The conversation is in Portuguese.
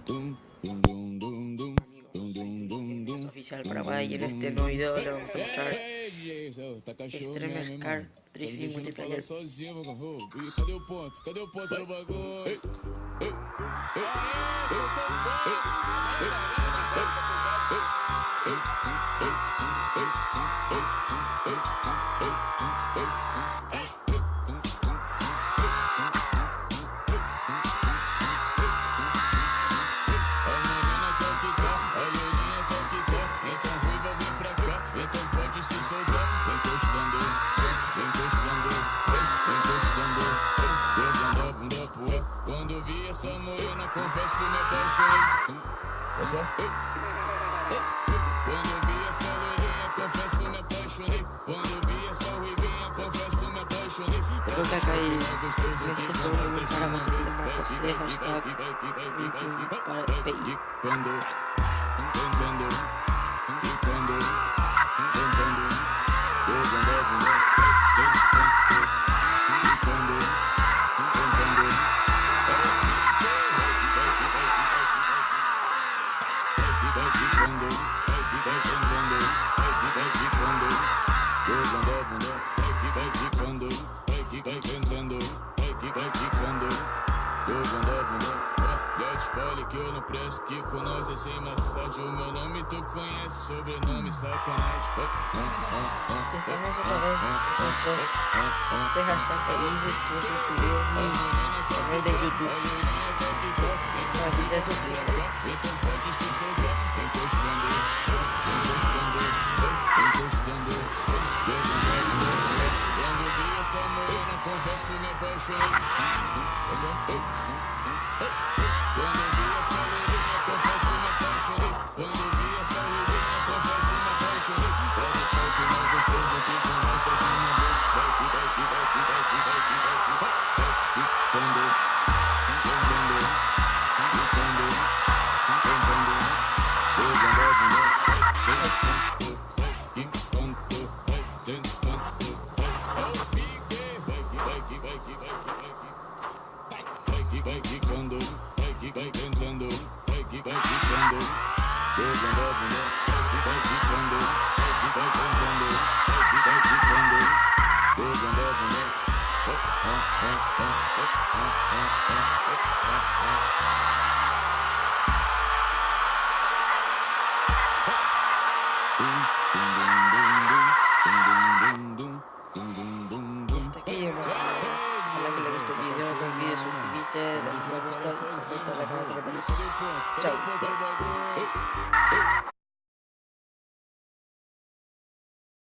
Amigos, oficial para Pai y en este nuevo video le vamos a mostrar Extreme Car Drifting Multiplayer. Cadê o ponto? Cadê o ponto do bagulho? Quando vi essa morena, confesso, me apaixonei. Tá certo? Quando vi essa loirinha, confesso, me apaixonei. Quando vi essa ruivinha, confesso, me apaixonei. Creo que acá hay en este programa un programa que se llama José Hashtag para PI. Quando, tentando, ficando, sentando, jogando a bunda, ficando, sentando. Já te falei que eu não presto, que com nós é sem massagem. O meu nome tu conhece, sobrenome sacanagem. Estamos otra vez después José Hashtag PI que suscribió mi canal de YouTube. Así te suscribes. Então pode se soltar, encostando, encostando, jogando a bunda. Quando vi essa morena, confesso, me apaixonei. Tá certo? Quando vi essa loirinha, confesso, me apaixonei. Quando vi essa loirinha, confesso, me apaixonei. Pode deixar que mais gostoso que com nós tá chamando bolso. Vai que, vai que, vai que, vai que, vai que, vai que, vai que, quando, tentando, ficando, sentando, jogando a bunda. Vai que, quando, vai tentando, vai que, vai que, vai que, vai que, vai que, vai que, quando, vai que, vai tentando, vai que, quando, jogando a bunda. Vai que, quando, vai que, tentando, vai que, quando, jogando a bunda. Y hasta aquí hemos llegado. Ojalá que les guste el video, no olvides suscribirte, darle me gusta, compartir la canal, Chau.